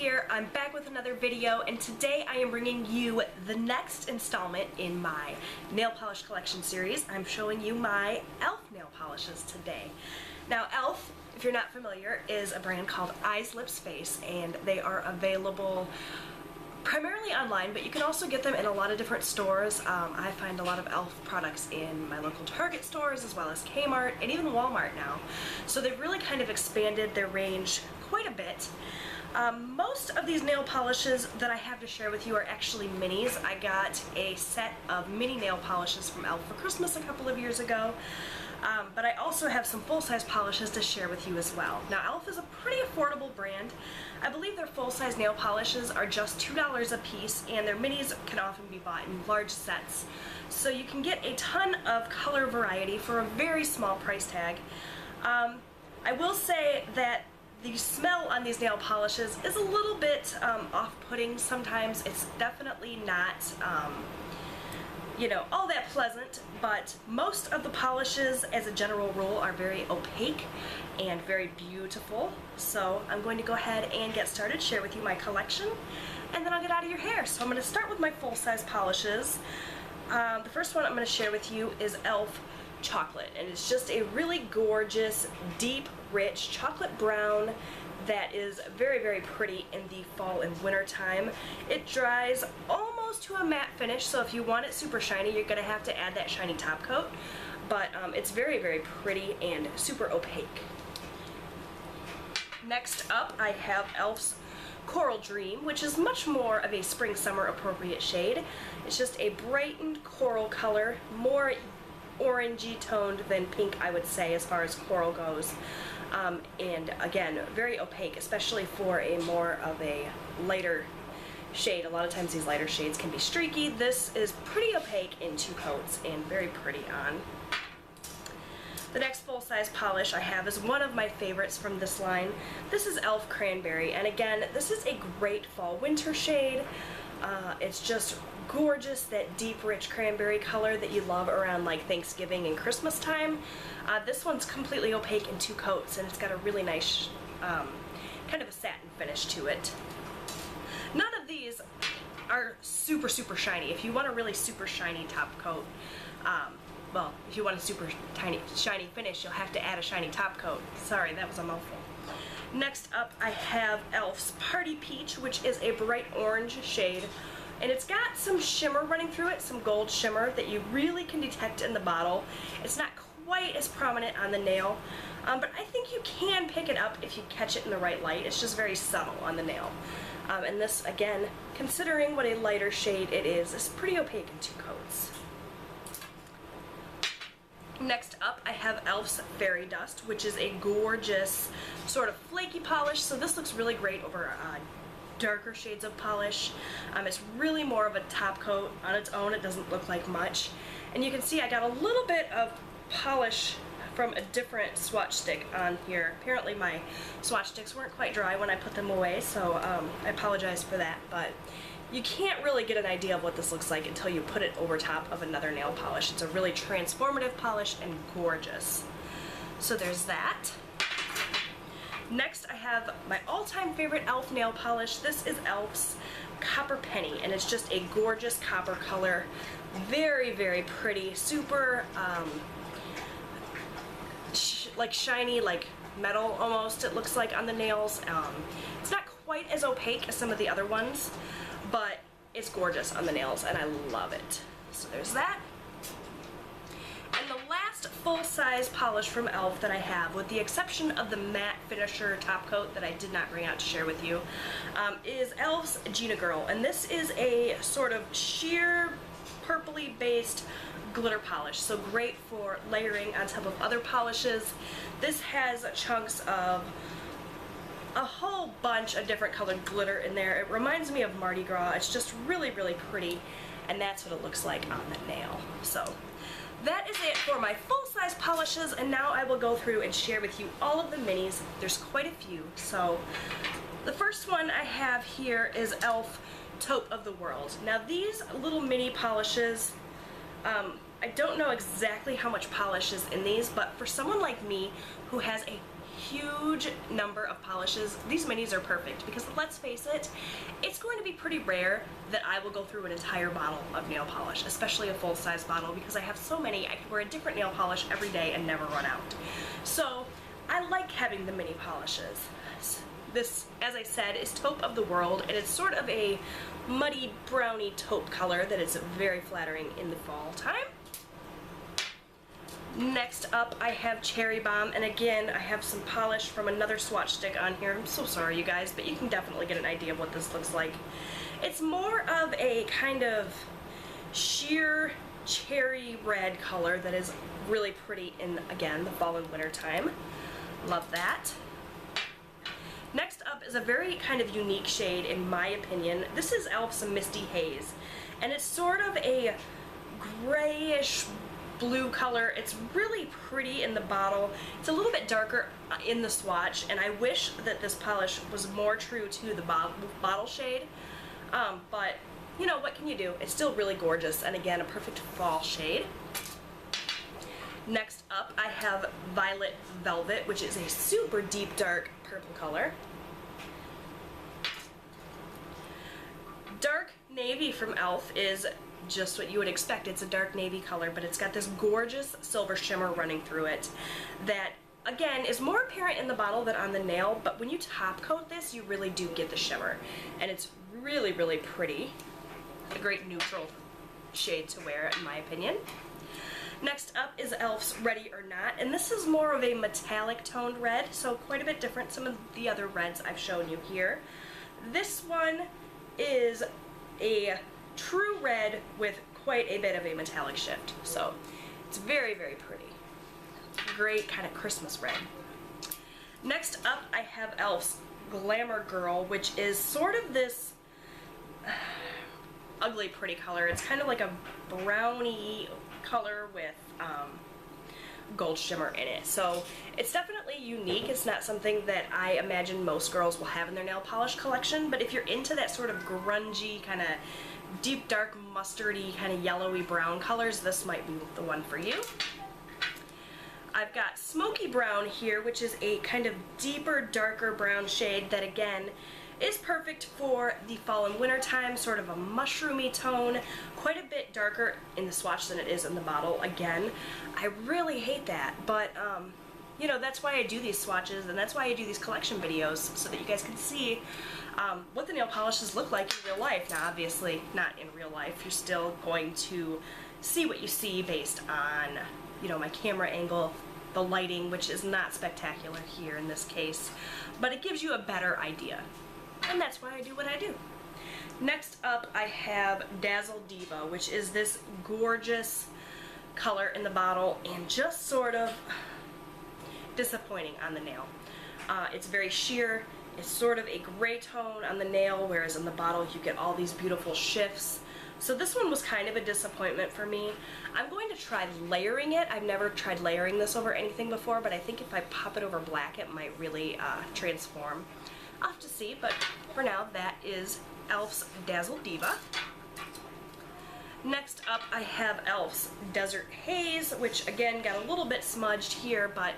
here. I'm back with another video, and today I am bringing you the next installment in my nail polish collection series. I'm showing you my e.l.f. nail polishes today. Now e.l.f., if you're not familiar, is a brand called Eyes, Lips, Face, and they are available primarily online, but you can also get them in a lot of different stores. I find a lot of e.l.f. products in my local Target stores as well as Kmart and even Walmart now. So they've really kind of expanded their range quite a bit. Most of these nail polishes that I have to share with you are actually minis. I got a set of mini nail polishes from e.l.f. for Christmas a couple of years ago. But I also have some full-size polishes to share with you as well. Now e.l.f. is a pretty affordable brand. I believe their full-size nail polishes are just $2 a piece, and their minis can often be bought in large sets. So you can get a ton of color variety for a very small price tag. I will say that the smell on these nail polishes is a little bit off-putting sometimes. It's definitely not you know, all that pleasant, but most of the polishes as a general rule are very opaque and very beautiful. So I'm going to go ahead and get started, share with you my collection, and then I'll get out of your hair. So I'm going to start with my full-size polishes. The first one I'm going to share with you is e.l.f. Chocolate, and it's just a really gorgeous, deep, rich chocolate brown that is very, very pretty in the fall and winter time. It dries almost to a matte finish, so if you want it super shiny, you're going to have to add that shiny top coat, but it's very, very pretty and super opaque. Next up, I have e.l.f.'s Coral Dream, which is much more of a spring-summer appropriate shade. It's just a brightened coral color, more orangey toned than pink, I would say, as far as coral goes. And again, very opaque, especially for a more of a lighter shade. A lot of times these lighter shades can be streaky. This is pretty opaque in two coats and very pretty on. The next full-size polish I have is one of my favorites from this line. This is e.l.f. Cranberry, and again, this is a great fall-winter shade. It's just gorgeous, that deep, rich cranberry color that you love around like Thanksgiving and Christmas time. This one's completely opaque in two coats, and it's got a really nice kind of a satin finish to it. None of these are super, super shiny. If you want a really super shiny top coat, well, if you want a super shiny finish, you'll have to add a shiny top coat. Sorry, that was a mouthful. Next up, I have e.l.f.'s Party Peach, which is a bright orange shade, and it's got some shimmer running through it, some gold shimmer that you really can detect in the bottle. It's not quite as prominent on the nail, but I think you can pick it up if you catch it in the right light. It's just very subtle on the nail. And this, again, considering what a lighter shade it is pretty opaque in two coats. Next up, I have e.l.f.'s Fairy Dust, which is a gorgeous sort of flaky polish, so this looks really great over darker shades of polish. It's really more of a top coat on its own. It doesn't look like much. And you can see I got a little bit of polish from a different swatch stick on here. Apparently my swatch sticks weren't quite dry when I put them away, so I apologize for that, but you can't really get an idea of what this looks like until you put it over top of another nail polish. It's a really transformative polish and gorgeous. So there's that. Next, I have my all-time favorite e.l.f. nail polish. This is e.l.f.'s Copper Penny, and it's just a gorgeous copper color. Very, very pretty. Super, like shiny, like metal almost, it looks like on the nails. It's not quite as opaque as some of the other ones, but it's gorgeous on the nails, and I love it. So there's that. And the last full-size polish from e.l.f. that I have, with the exception of the matte finisher top coat that I did not bring out to share with you, is e.l.f.'s Gina Girl. And this is a sort of sheer purpley based glitter polish, so great for layering on top of other polishes. This has chunks of a whole bunch of different colored glitter in there. It reminds me of Mardi Gras. It's just really, really pretty, and that's what it looks like on the nail. So that is it for my full-size polishes, and now I will go through and share with you all of the minis. There's quite a few. So the first one I have here is e.l.f. Taupe of the World. Now these little mini polishes, I don't know exactly how much polish is in these, but for someone like me who has a huge number of polishes, these minis are perfect because let's face it, it's going to be pretty rare that I will go through an entire bottle of nail polish, especially a full-size bottle, because I have so many. I could wear a different nail polish every day and never run out. So I like having the mini polishes. This, as I said, is Taupe of the World, and it's sort of a muddy browny taupe color that is very flattering in the fall time. Next up, I have Cherry Bomb, and again, I have some polish from another swatch stick on here. I'm so sorry, you guys, but you can definitely get an idea of what this looks like. It's more of a kind of sheer cherry red color that is really pretty in, again, the fall and winter time. Love that. Next up is a very kind of unique shade in my opinion. This is e.l.f.'s Misty Haze, and it's sort of a grayish blue color. It's really pretty in the bottle. It's a little bit darker in the swatch, and I wish that this polish was more true to the bottle shade, but you know, what can you do? It's still really gorgeous, and again, a perfect fall shade. Next up, I have Violet Velvet, which is a super deep dark purple color. Dark Navy from e.l.f. is just what you would expect. It's a dark navy color, but it's got this gorgeous silver shimmer running through it that, again, is more apparent in the bottle than on the nail, but when you top coat this, you really do get the shimmer, and it's really, really pretty. A great neutral shade to wear, in my opinion. Next up is e.l.f.'s Ready or Not, and this is more of a metallic toned red, so quite a bit different some of the other reds I've shown you here. This one is a true red with quite a bit of a metallic shift, so it's very, very pretty. Great kind of Christmas red. Next up, I have e.l.f.'s Glamour Girl, which is sort of this ugly pretty color. It's kind of like a brownie color with gold shimmer in it. So it's definitely unique. It's not something that I imagine most girls will have in their nail polish collection, but if you're into that sort of grungy, kind of deep dark mustardy, kind of yellowy brown colors, this might be the one for you. I've got Smoky Brown here, which is a kind of deeper, darker brown shade that again is perfect for the fall and winter time, sort of a mushroomy tone, quite a bit darker in the swatch than it is in the bottle. Again, I really hate that, but you know, that's why I do these swatches, and that's why I do these collection videos, so that you guys can see what the nail polishes look like in real life. Now, obviously, not in real life. You're still going to see what you see based on, you know, my camera angle, the lighting, which is not spectacular here in this case, but it gives you a better idea. And that's why I do what I do. Next up, I have Dazzle Diva, which is this gorgeous color in the bottle and just sort of disappointing on the nail. It's very sheer. It's sort of a gray tone on the nail, whereas in the bottle you get all these beautiful shifts. So this one was kind of a disappointment for me. I'm going to try layering it. I've never tried layering this over anything before, but I think if I pop it over black, it might really transform. I'll have to see, but for now, that is e.l.f.'s Dazzle Diva. Next up, I have e.l.f.'s Desert Haze, which again got a little bit smudged here, but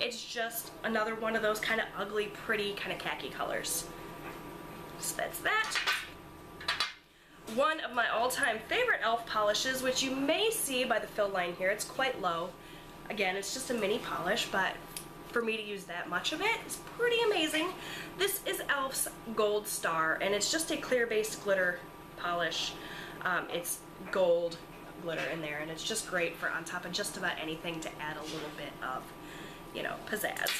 it's just another one of those kind of ugly, pretty, kind of khaki colors. So that's that. One of my all-time favorite e.l.f. polishes, which you may see by the fill line here, it's quite low. Again, it's just a mini polish, but for me to use that much of it is pretty amazing. This is e.l.f.'s Gold Star, and it's just a clear-based glitter polish. It's gold glitter in there, and it's just great for on top of just about anything to add a little bit of, you know, pizzazz.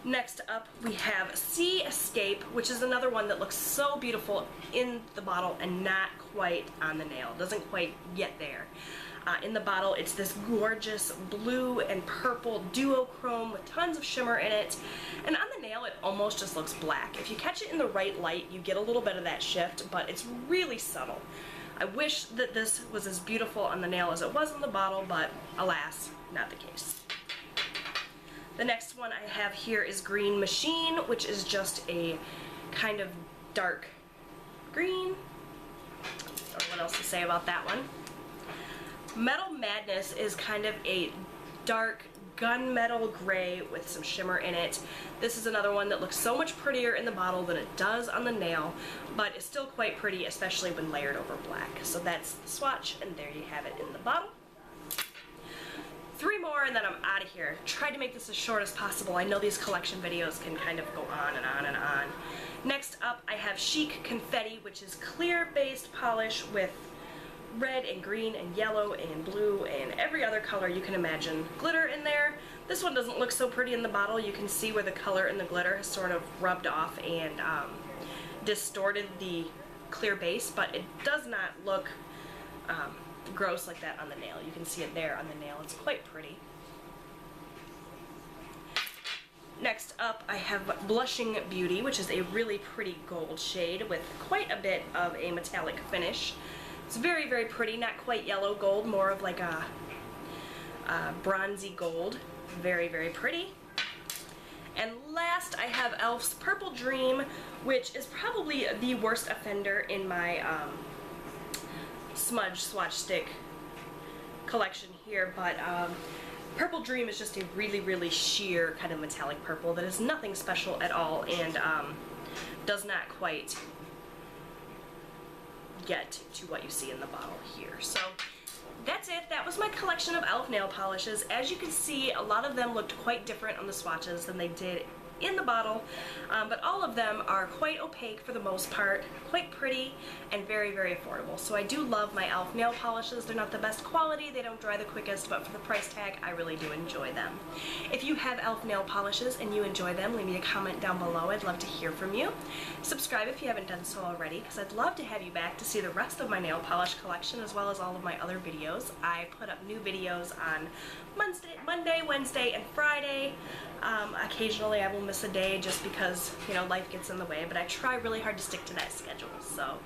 Next up, we have Sea Escape, which is another one that looks so beautiful in the bottle and not quite on the nail. It doesn't quite get there. In the bottle, it's this gorgeous blue and purple duochrome with tons of shimmer in it. And on the nail, it almost just looks black. If you catch it in the right light, you get a little bit of that shift, but it's really subtle. I wish that this was as beautiful on the nail as it was in the bottle, but alas, not the case. The next one I have here is Green Machine, which is just a kind of dark green. Don't know what else to say about that one. Metal Madness is kind of a dark, gunmetal gray with some shimmer in it. This is another one that looks so much prettier in the bottle than it does on the nail, but it's still quite pretty, especially when layered over black. So that's the swatch, and there you have it in the bottle. 3 more and then I'm out of here. Tried to make this as short as possible. I know these collection videos can kind of go on and on and on. Next up, I have Chic Confetti, which is clear-based polish with red and green and yellow and blue and every other color you can imagine glitter in there. This one doesn't look so pretty in the bottle. You can see where the color in the glitter has sort of rubbed off and distorted the clear base, but it does not look gross like that on the nail. You can see it there on the nail. It's quite pretty. Next up, I have Blushing Beauty, which is a really pretty gold shade with quite a bit of a metallic finish. It's very, very pretty. Not quite yellow gold, more of like a bronzy gold. Very, very pretty. And last, I have e.l.f.'s Purple Dream, which is probably the worst offender in my smudge swatch stick collection here, but Purple Dream is just a really, really sheer kind of metallic purple that is nothing special at all and does not quite get to what you see in the bottle here. So that's it. That was my collection of e.l.f. nail polishes. As you can see, a lot of them looked quite different on the swatches than they did in the bottle, but all of them are quite opaque for the most part, quite pretty, and very, very affordable. So I do love my e.l.f. nail polishes. They're not the best quality, they don't dry the quickest, but for the price tag, I really do enjoy them. If you have e.l.f. nail polishes and you enjoy them, leave me a comment down below. I'd love to hear from you. Subscribe if you haven't done so already, because I'd love to have you back to see the rest of my nail polish collection as well as all of my other videos. I put up new videos on Monday, Wednesday, and Friday. Occasionally I will miss a day just because, you know, life gets in the way, but I try really hard to stick to that schedule. So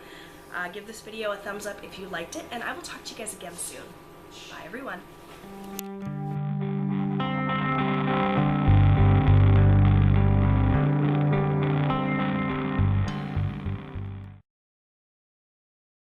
give this video a thumbs up if you liked it, and I will talk to you guys again soon. Bye, everyone.